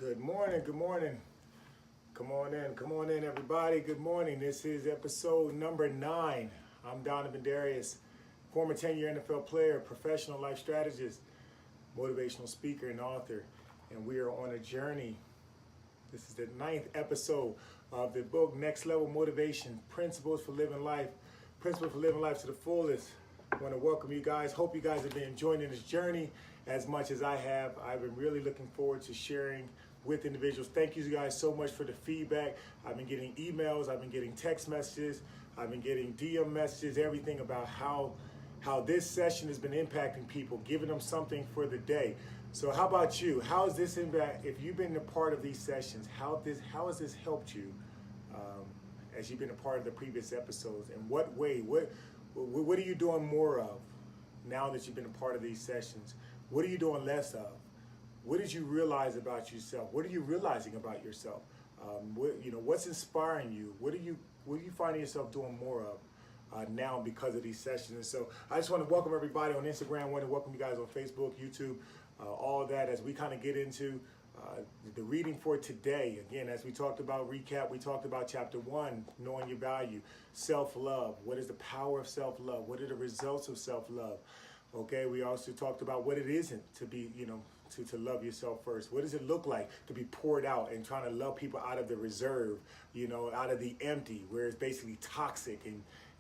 Good morning, good morning. Come on in, everybody. Good morning. This is episode number 9. I'm Donovin Darius, former 10-year NFL player, professional life strategist, motivational speaker, and author. And we are on a journey. This is the 9th episode of the book, Next Level Motivation, Principles for Living Life to the Fullest. I want to welcome you guys. Hope you guys have been enjoying this journey as much as I have. I've been really looking forward to sharing with individuals. Thank you guys so much for the feedback. I've been getting emails, I've been getting text messages, I've been getting DM messages, everything about how this session has been impacting people, giving them something for the day. So how about you? How has this impact, if you've been a part of these sessions, how has this helped you as you've been a part of the previous episodes? In what way? What are you doing more of now that you've been a part of these sessions? What are you doing less of? What did you realize about yourself? What are you realizing about yourself? What's inspiring you? What are you finding yourself doing more of now because of these sessions? And so I just want to welcome everybody on Instagram. I want to welcome you guys on Facebook, YouTube, all of that as we kind of get into the reading for today. Again, as we talked about recap, we talked about chapter 1, knowing your value, self-love. What is the power of self-love? What are the results of self-love? Okay, we also talked about what it isn't to be, to love yourself first. What does it look like to be poured out and trying to love people out of the reserve, out of the empty, where it's basically toxic,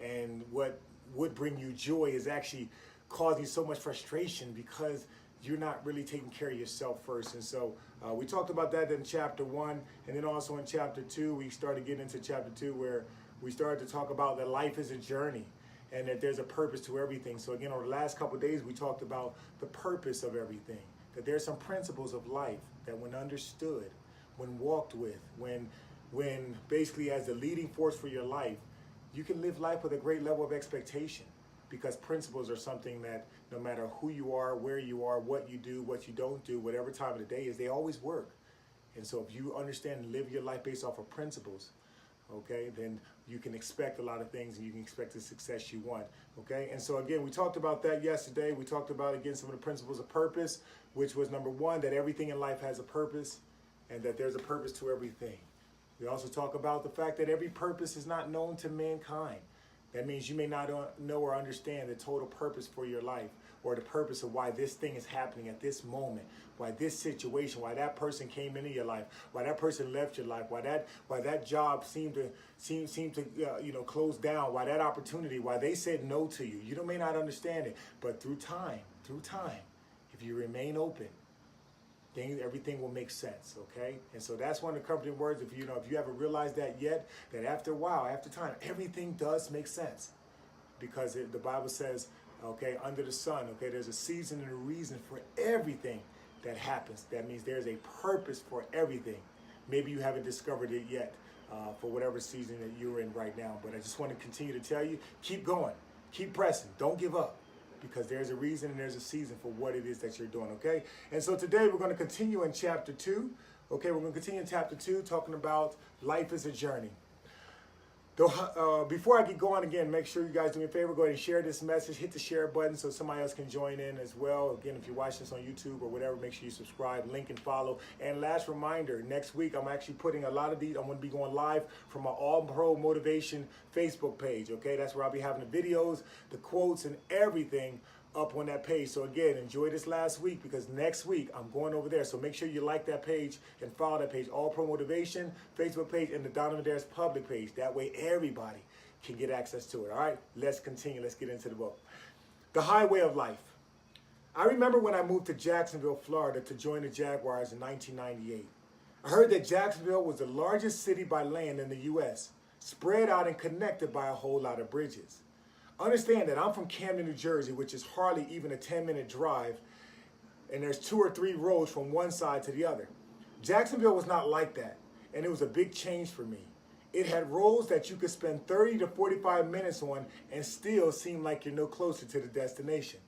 and what would bring you joy is actually causing so much frustration because you're not really taking care of yourself first. And so we talked about that in chapter 1, and then also in chapter 2, we started getting into chapter 2 where we started to talk about that life is a journey and that there's a purpose to everything. So again, over the last couple of days, we talked about the purpose of everything, that there's some principles of life that when understood, when walked with, when basically as the leading force for your life, you can live life with a great level of expectation, because principles are something that no matter who you are, where you are, what you do, what you don't do, whatever time of the day is, they always work. And so if you understand and live your life based off of principles, okay, then you can expect a lot of things and you can expect the success you want, okay? And so again, we talked about that yesterday. We talked about, again, some of the principles of purpose, which was number 1, that everything in life has a purpose and that there's a purpose to everything. We also talk about the fact that every purpose is not known to mankind. That means you may not know or understand the total purpose for your life, or the purpose of why this thing is happening at this moment, why this situation, why that person came into your life, why that person left your life, why that job seemed to close down, why that opportunity, why they said no to you. You may not understand it, but through time, if you remain open, then everything will make sense, okay? And so that's one of the comforting words. If you haven't realized that yet, that after a while, after time, everything does make sense, because the Bible says, okay, under the sun, okay, there's a season and a reason for everything that happens. That means there's a purpose for everything. Maybe you haven't discovered it yet for whatever season that you're in right now, but I just want to continue to tell you, keep going, keep pressing, don't give up, because there's a reason and there's a season for what it is that you're doing, okay? And so today we're going to continue in chapter 2, okay? We're going to continue in chapter 2 talking about life is a journey. Before I get going, again, make sure you guys do me a favor, go ahead and share this message, hit the share button so somebody else can join in as well. Again, if you're watching this on YouTube or whatever, make sure you subscribe, link, and follow. And last reminder, next week I'm actually putting a lot of these, I'm going to be going live from my All Pro Motivation Facebook page, okay? That's where I'll be having the videos, the quotes, and everything up on that page. So again, enjoy this last week, because next week I'm going over there. So make sure you like that page and follow that page, All Pro Motivation Facebook page and the Donovin Darius public page. That way everybody can get access to it. All right, let's continue. Let's get into the book. The Highway of Life. I remember when I moved to Jacksonville, Florida to join the Jaguars in 1998. I heard that Jacksonville was the largest city by land in the U.S., spread out and connected by a whole lot of bridges. Understand that I'm from Camden, New Jersey, which is hardly even a 10-minute drive, and there's 2 or 3 roads from one side to the other. Jacksonville was not like that, and it was a big change for me. It had roads that you could spend 30 to 45 minutes on and still seem like you're no closer to the destination.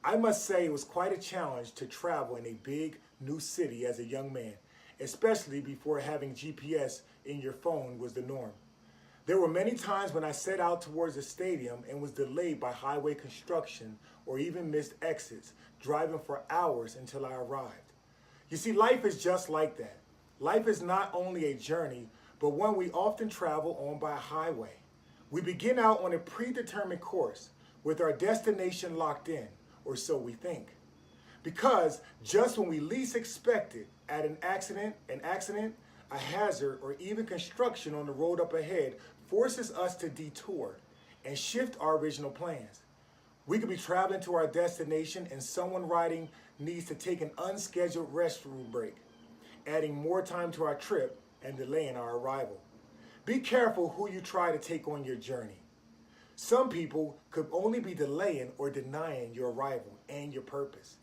I must say it was quite a challenge to travel in a big new city as a young man, especially before having GPS in your phone was the norm. There were many times when I set out towards the stadium and was delayed by highway construction or even missed exits, driving for hours until I arrived. You see, life is just like that. Life is not only a journey, but one we often travel on by highway. We begin out on a predetermined course with our destination locked in, or so we think. Because just when we least expect it, at an accident, a hazard, or even construction on the road up ahead forces us to detour and shift our original plans. We could be traveling to our destination and someone riding needs to take an unscheduled restroom break, adding more time to our trip and delaying our arrival. Be careful who you try to take on your journey. Some people could only be delaying or denying your arrival and your purpose.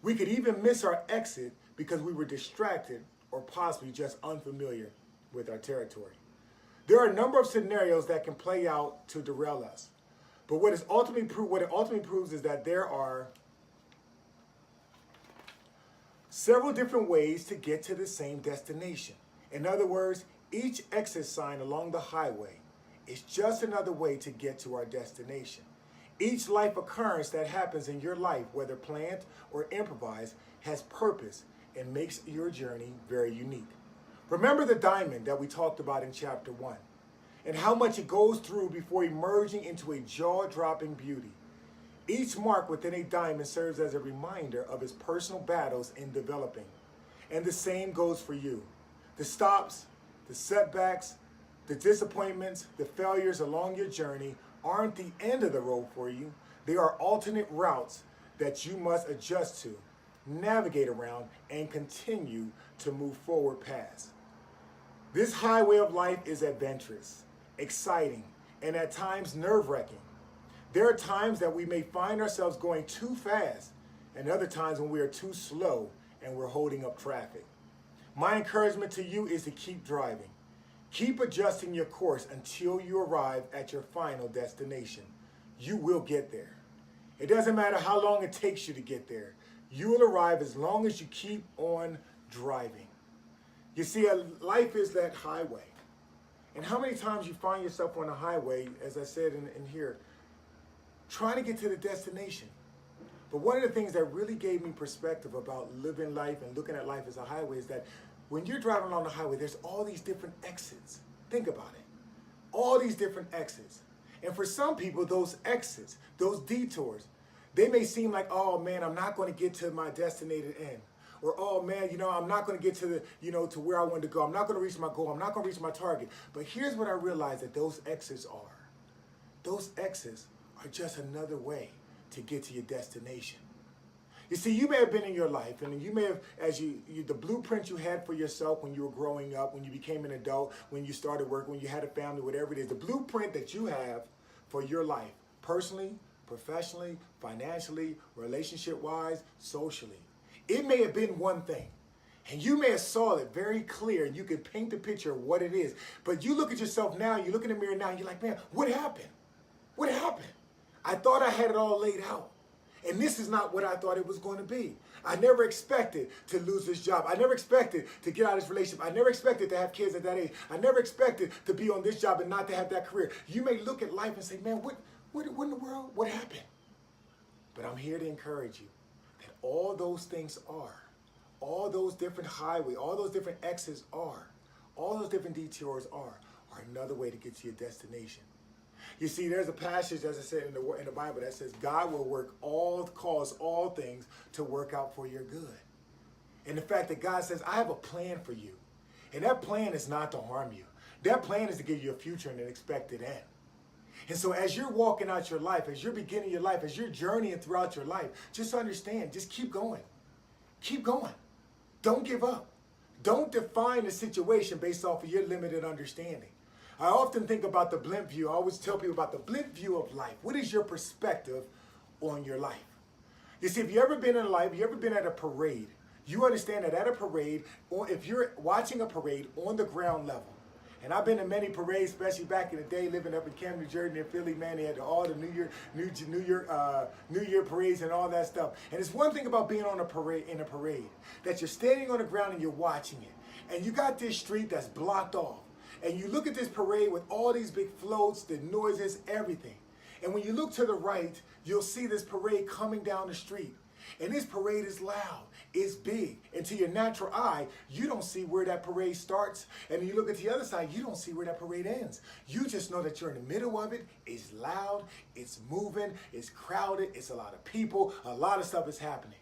We could even miss our exit because we were distracted or possibly just unfamiliar with our territory. There are a number of scenarios that can play out to derail us. But what it ultimately proves is that there are several different ways to get to the same destination. In other words, each exit sign along the highway is just another way to get to our destination. Each life occurrence that happens in your life, whether planned or improvised, has purpose and makes your journey very unique. Remember the diamond that we talked about in chapter 1 and how much it goes through before emerging into a jaw-dropping beauty. Each mark within a diamond serves as a reminder of its personal battles in developing. And the same goes for you. The stops, the setbacks, the disappointments, the failures along your journey aren't the end of the road for you. They are alternate routes that you must adjust to, navigate around, and continue to move forward past. This highway of life is adventurous, exciting, and at times nerve-wracking. There are times that we may find ourselves going too fast, and other times when we are too slow and we're holding up traffic. My encouragement to you is to keep driving. Keep adjusting your course until you arrive at your final destination. You will get there. It doesn't matter how long it takes you to get there. You will arrive as long as you keep on driving. You see, life is that highway. And how many times you find yourself on a highway, as I said in here, trying to get to the destination. But one of the things that really gave me perspective about living life and looking at life as a highway is that when you're driving along the highway, there's all these different exits. Think about it. All these different exits. And for some people, those exits, those detours, they may seem like, oh man, I'm not going to get to my designated end. Or, oh man, I'm not going to get to the, to where I wanted to go. I'm not going to reach my goal. I'm not going to reach my target. But here's what I realized that those exits are. Those exits are just another way to get to your destination. You see, you may have been in your life, and you may have, the blueprint you had for yourself when you were growing up, when you became an adult, when you started work, when you had a family, whatever it is, the blueprint that you have for your life, personally, professionally, financially, relationship-wise, socially. It may have been one thing, and you may have saw it very clear, and you could paint the picture of what it is. But you look at yourself now, you look in the mirror now, and you're like, man, what happened? What happened? I thought I had it all laid out. And this is not what I thought it was going to be. I never expected to lose this job. I never expected to get out of this relationship. I never expected to have kids at that age. I never expected to be on this job and not to have that career. You may look at life and say, man, what in the world? What happened? But I'm here to encourage you that all those things are, all those different highways, all those different exits are, all those different detours are another way to get to your destination. You see, there's a passage, as I said in the Bible, that says God will cause all things to work out for your good. And the fact that God says, I have a plan for you. And that plan is not to harm you. That plan is to give you a future and an expected end. And so as you're walking out your life, as you're beginning your life, as you're journeying throughout your life, just understand, just keep going. Keep going. Don't give up. Don't define the situation based off of your limited understanding. I often think about the blimp view. I always tell people about the blimp view of life. What is your perspective on your life? You see, if you've ever been in life, if you've ever been at a parade, you understand that at a parade, or if you're watching a parade on the ground level, and I've been to many parades, especially back in the day, living up in Camden, New Jersey, near Philly, man, they had all the New Year parades and all that stuff. And it's one thing about being on a parade, that you're standing on the ground and you're watching it. And you got this street that's blocked off. And you look at this parade with all these big floats, the noises, everything. And when you look to the right, you'll see this parade coming down the street. And this parade is loud, it's big, and to your natural eye, you don't see where that parade starts, and then you look at the other side, you don't see where that parade ends. You just know that you're in the middle of it, it's loud, it's moving, it's crowded, it's a lot of people, a lot of stuff is happening.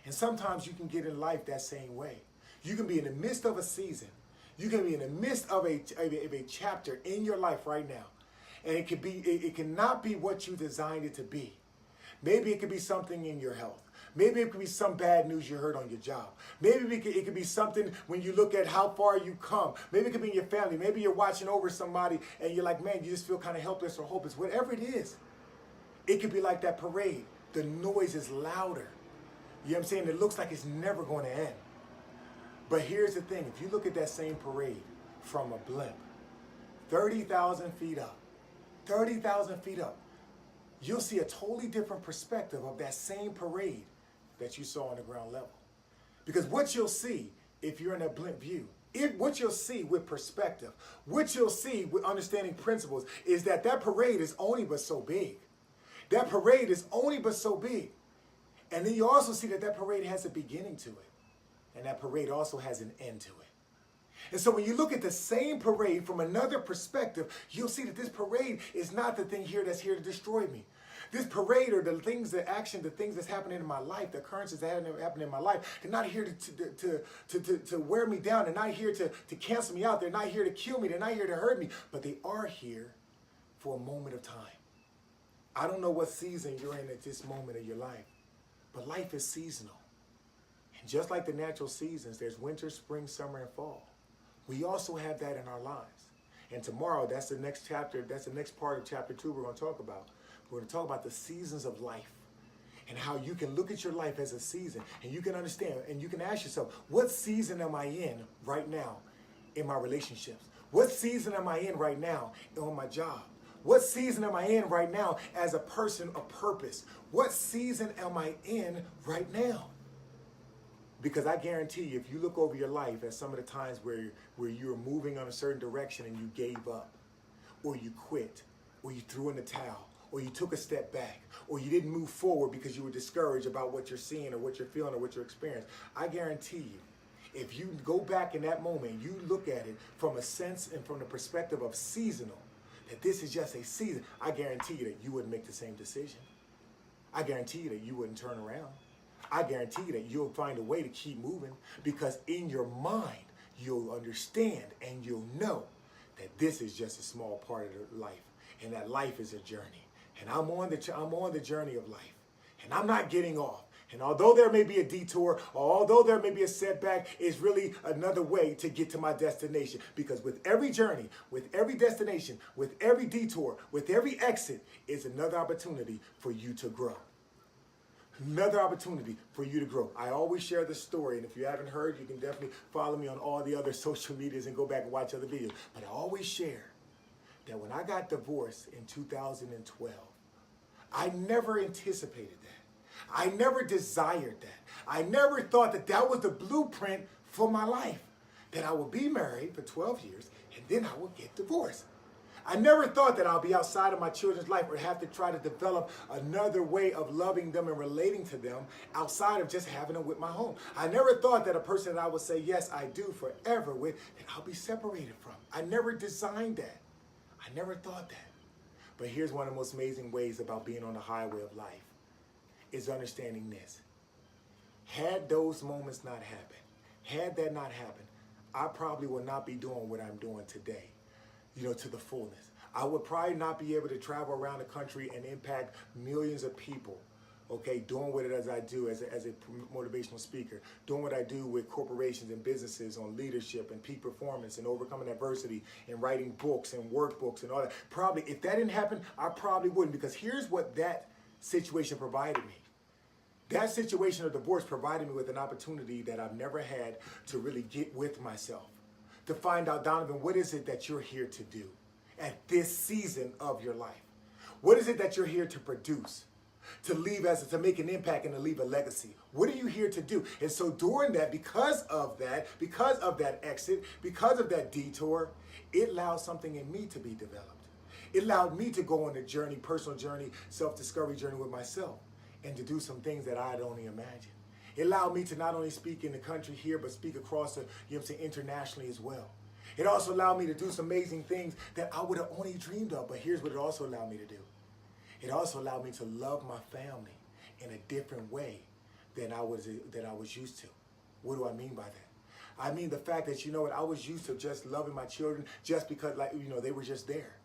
And sometimes you can get in life that same way. You can be in the midst of a season, you can be in the midst of a chapter in your life right now, and it cannot be what you designed it to be. Maybe it could be something in your health. Maybe it could be some bad news you heard on your job. Maybe it could be something when you look at how far you come. Maybe it could be in your family. Maybe you're watching over somebody and you're like, man, you just feel kind of helpless or hopeless. Whatever it is, it could be like that parade. The noise is louder. You know what I'm saying? It looks like it's never going to end. But here's the thing. If you look at that same parade from a blimp, 30,000 feet up, 30,000 feet up, you'll see a totally different perspective of that same parade that you saw on the ground level. Because what you'll see if you're in that blimp view, what you'll see with perspective, what you'll see with understanding principles is that parade is only but so big. That parade is only but so big. And then you also see that parade has a beginning to it. And that parade also has an end to it. And so when you look at the same parade from another perspective, you'll see that this parade is not the thing here that's here to destroy me. This parade or the things, the action, the things that's happening in my life, the occurrences that happen in my life, they're not here to wear me down. They're not here to cancel me out. They're not here to kill me. They're not here to hurt me. But they are here for a moment of time. I don't know what season you're in at this moment of your life, but life is seasonal. And just like the natural seasons, there's winter, spring, summer, and fall. We also have that in our lives. And tomorrow, that's the next chapter, that's the next part of chapter 2 we're going to talk about. We're going to talk about the seasons of life and how you can look at your life as a season and you can understand and you can ask yourself, what season am I in right now in my relationships? What season am I in right now on my job? What season am I in right now as a person of purpose? What season am I in right now? Because I guarantee you, if you look over your life at some of the times where you're moving on a certain direction and you gave up, or you quit, or you threw in the towel, or you took a step back, or you didn't move forward because you were discouraged about what you're seeing or what you're feeling or what you're experiencing, I guarantee you, if you go back in that moment, you look at it from a sense and from the perspective of seasonal, that this is just a season, I guarantee you that you wouldn't make the same decision. I guarantee you that you wouldn't turn around. I guarantee you that you'll find a way to keep moving because in your mind, you'll understand and you'll know that this is just a small part of life and that life is a journey. And I'm on the journey of life and I'm not getting off. And although there may be a detour, or although there may be a setback, it's really another way to get to my destination. Because with every journey, with every destination, with every detour, with every exit, is another opportunity for you to grow. Another opportunity for you to grow. I always share this story, and if you haven't heard, you can definitely follow me on all the other social medias and go back and watch other videos. But I always share that when I got divorced in 2012, I never anticipated that. I never desired that. I never thought that that was the blueprint for my life, that I would be married for 12 years and then I would get divorced. I never thought that I'll be outside of my children's life or have to try to develop another way of loving them and relating to them outside of just having them with my home. I never thought that a person that I would say, yes, I do forever with, that I'll be separated from. I never designed that. I never thought that. But here's one of the most amazing ways about being on the highway of life is understanding this. Had those moments not happened, had that not happened, I probably would not be doing what I'm doing today. To the fullness. I would probably not be able to travel around the country and impact millions of people, okay, doing what it is I do as a motivational speaker, doing what I do with corporations and businesses on leadership and peak performance and overcoming adversity and writing books and workbooks and all that. Probably, if that didn't happen, I probably wouldn't, because here's what that situation provided me. That situation of divorce provided me with an opportunity that I've never had to really get with myself. To find out, Donovan, what is it that you're here to do at this season of your life? What is it that you're here to produce, to leave to make an impact and to leave a legacy? What are you here to do? And so during that, because of that exit, because of that detour, it allowed something in me to be developed. It allowed me to go on a journey, personal journey, self-discovery journey with myself. and to do some things that I'd only imagine. It allowed me to not only speak in the country here, but speak across the, internationally as well. It also allowed me to do some amazing things that I would have only dreamed of. But here's what it also allowed me to do. It also allowed me to love my family in a different way than I was used to. What do I mean by that? I mean the fact that, you know what, I was used to just loving my children just because, like, you know, they were just there.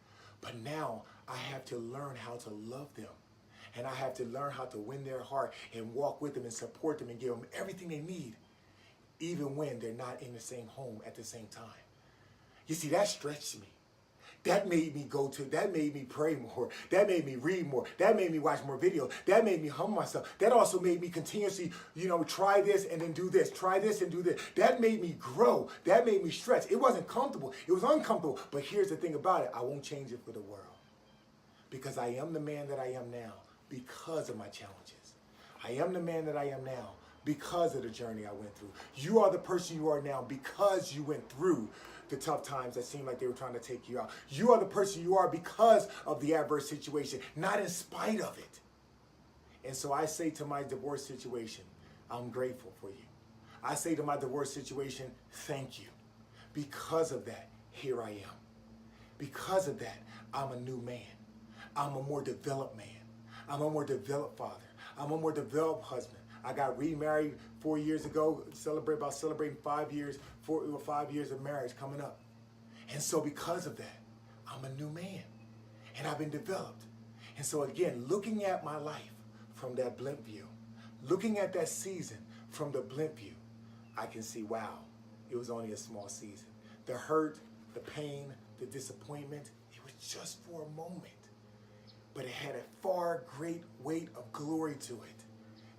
But now I have to learn how to love them. And I have to learn how to win their heart and walk with them and support them and give them everything they need, even when they're not in the same home at the same time. You see, that stretched me. That made me that made me pray more. That made me read more. That made me watch more videos. That made me humble myself. That also made me continuously, you know, try this and then do this. Try this and do this. That made me grow. That made me stretch. It wasn't comfortable. It was uncomfortable. But here's the thing about it. I won't change it for the world. Because I am the man that I am now because of my challenges. I am the man that I am now because of the journey I went through. You are the person you are now because you went through the tough times that seemed like they were trying to take you out. You are the person you are because of the adverse situation, not in spite of it. And so I say to my divorce situation, I'm grateful for you. I say to my divorce situation, thank you. Because of that, here I am. Because of that, I'm a new man. I'm a more developed man. I'm a more developed father. I'm a more developed husband. I got remarried 4 years ago, celebrating 5 years, 5 years of marriage coming up. And so because of that, I'm a new man. And I've been developed. And so again, looking at my life from that blimp view, looking at that season from the blimp view, I can see, wow, it was only a small season. The hurt, the pain, the disappointment, it was just for a moment. But it had a far great weight of glory to it.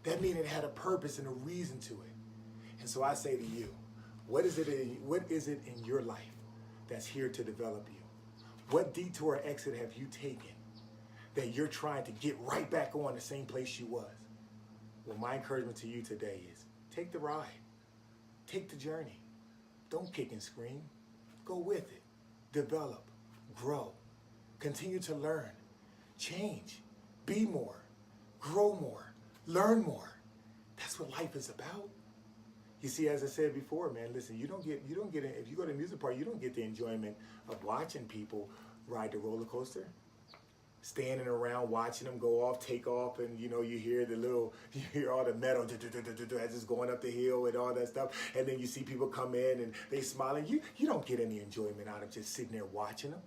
That means it had a purpose and a reason to it. And so I say to you, what is it in your life that's here to develop you? What detour or exit have you taken that you're trying to get right back on the same place you was? Well, my encouragement to you today is take the ride. Take the journey. Don't kick and scream. Go with it. Develop. Grow. Continue to learn. Change. Be more. Grow more. Learn more. That's what life is about. You see, as I said before, man, listen, you don't get if you go to a music park, you don't get the enjoyment of watching people ride the roller coaster. Standing around watching them go off, take off, and you know, you hear all the metal as it's going up the hill and all that stuff. And then you see people come in and they smiling. You don't get any enjoyment out of just sitting there watching them.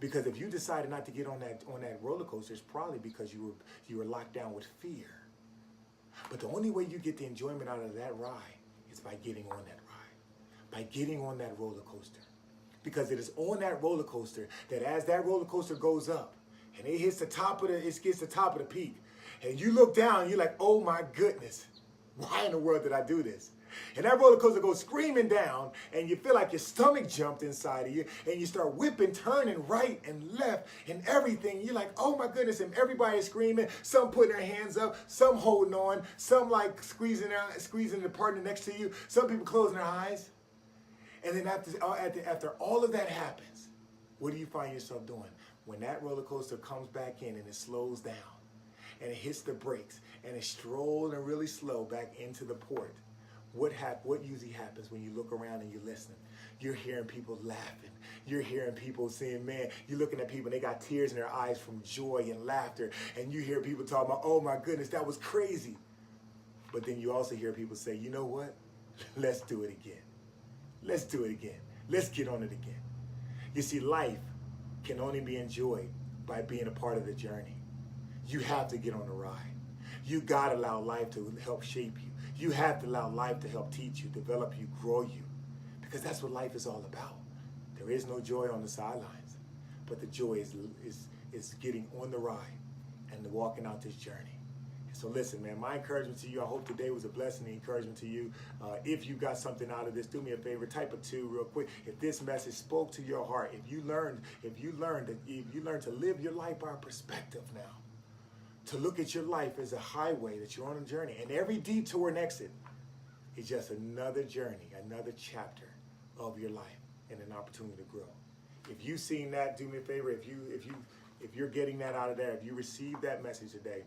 Because if you decided not to get on that roller coaster, it's probably because you were locked down with fear. But the only way you get the enjoyment out of that ride is by getting on that ride, by getting on that roller coaster. Because it is on that roller coaster that as that roller coaster goes up and it gets to the top of the peak, and you look down, you're like, oh my goodness, why in the world did I do this? And that roller coaster goes screaming down, and you feel like your stomach jumped inside of you, and you start whipping, turning right and left and everything. You're like, oh my goodness, and everybody's screaming, some putting their hands up, some holding on, some like squeezing the partner next to you, some people closing their eyes. And then after all of that happens, what do you find yourself doing? When that roller coaster comes back in and it slows down, and it hits the brakes, and it's strolling really slow back into the port, what usually happens when you look around and you're listening? You're hearing people laughing. You're hearing people saying, man, you're looking at people and they got tears in their eyes from joy and laughter. And you hear people talking about, oh my goodness, that was crazy. But then you also hear people say, you know what? Let's do it again. Let's do it again. Let's get on it again. You see, life can only be enjoyed by being a part of the journey. You have to get on the ride. You gotta allow life to help shape you. You have to allow life to help teach you, develop you, grow you. Because that's what life is all about. There is no joy on the sidelines. But the joy is getting on the ride and walking out this journey. And so listen, man, my encouragement to you, I hope today was a blessing and encouragement to you. If you got something out of this, do me a favor, type a 2 real quick. If this message spoke to your heart, if you learned to live your life by perspective now, to look at your life as a highway that you're on a journey, and every detour and exit is just another journey, another chapter of your life, and an opportunity to grow. If you've seen that, do me a favor. If you're getting that out of there, if you received that message today,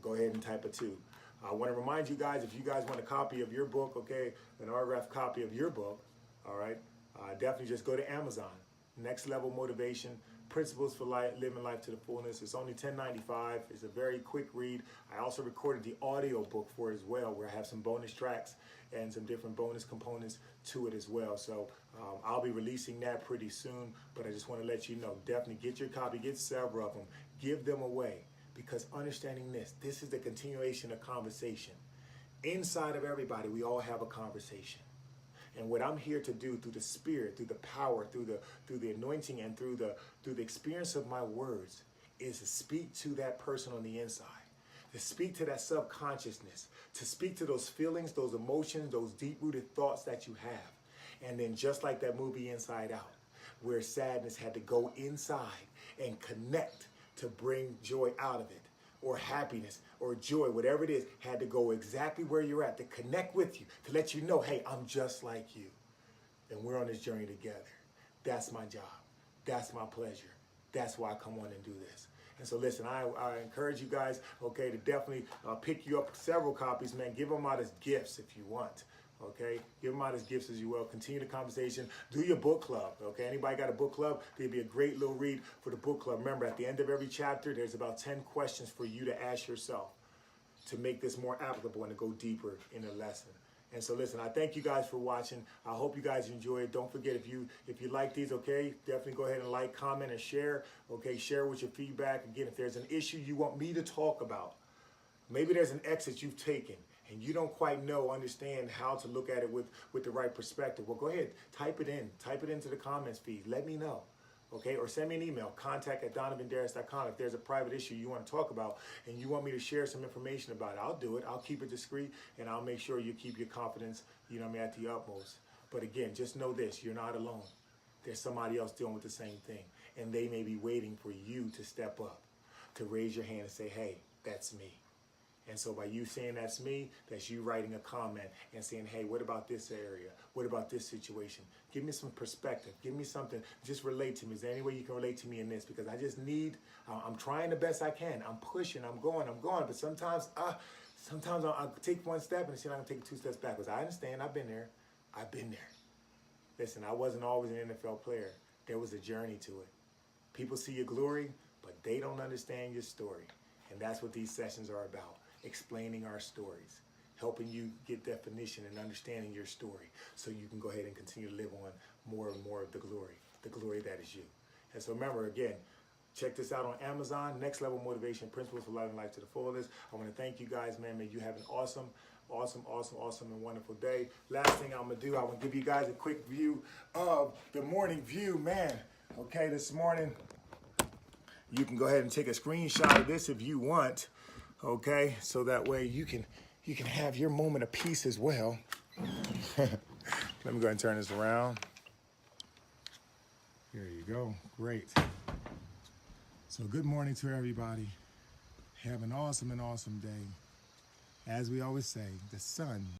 go ahead and type a 2. I want to remind you guys, if you guys want a copy of your book, okay, an autographed copy of your book, all right, definitely just go to Amazon. Next Level Motivation, Principles for Living Life to the Fullness. It's only $10.95. It's a very quick read. I also recorded the audio book for it as well, where I have some bonus tracks and some different bonus components to it as well. So I'll be releasing that pretty soon, but I just want to let you know, definitely get your copy, get several of them, give them away, because understanding this is the continuation of conversation. Inside of everybody, we all have a conversation. And what I'm here to do through the Spirit, through the power, through the anointing, and through the experience of my words, is to speak to that person on the inside, to speak to that subconsciousness, to speak to those feelings, those emotions, those deep-rooted thoughts that you have. And then just like that movie Inside Out, where sadness had to go inside and connect to bring joy out of it, or happiness, or joy, whatever it is, had to go exactly where you're at, to connect with you, to let you know, hey, I'm just like you. And we're on this journey together. That's my job. That's my pleasure. That's why I come on and do this. And so listen, I encourage you guys, okay, to definitely pick you up several copies, man. Give them out as gifts if you want. Okay, give them out as gifts as you will. Continue the conversation. Do your book club. Okay, anybody got a book club? It'd be a great little read for the book club. Remember, at the end of every chapter, there's about 10 questions for you to ask yourself to make this more applicable and to go deeper in the lesson. And so listen, I thank you guys for watching. I hope you guys enjoy it. Don't forget, if you like these, okay, definitely go ahead and like, comment, and share. Okay, share with your feedback. Again, if there's an issue you want me to talk about, maybe there's an exit you've taken and you don't quite understand how to look at it with the right perspective, well, go ahead, type it in. Type it into the comments feed. Let me know, okay? Or send me an email, contact@donovindarius.com. If there's a private issue you want to talk about and you want me to share some information about it, I'll do it. I'll keep it discreet, and I'll make sure you keep your confidence, you know what I mean, at the utmost. But again, just know this, you're not alone. There's somebody else dealing with the same thing, and they may be waiting for you to step up, to raise your hand and say, hey, that's me. And so by you saying that's me, that's you writing a comment and saying, hey, what about this area? What about this situation? Give me some perspective. Give me something. Just relate to me. Is there any way you can relate to me in this? Because I just need, I'm trying the best I can. I'm pushing, I'm going. But sometimes I'll take one step and then I'm going to take 2 steps backwards. I understand. I've been there. Listen, I wasn't always an NFL player. There was a journey to it. People see your glory, but they don't understand your story. And that's what these sessions are about. Explaining our stories, helping you get definition and understanding your story so you can go ahead and continue to live on more and more of the glory that is you. And so remember, again, check this out on Amazon, Next Level Motivation, Principles for Living Life to the Fullest. I want to thank you guys, man. May you have an awesome and wonderful day. Last thing I'm going to do, I want to give you guys a quick view of the morning view, man. Okay, this morning, you can go ahead and take a screenshot of this if you want. Okay, so that way you can have your moment of peace as well. Let me go ahead and turn this around. There you go. Great. So good morning to everybody. Have an awesome day. As we always say, the sun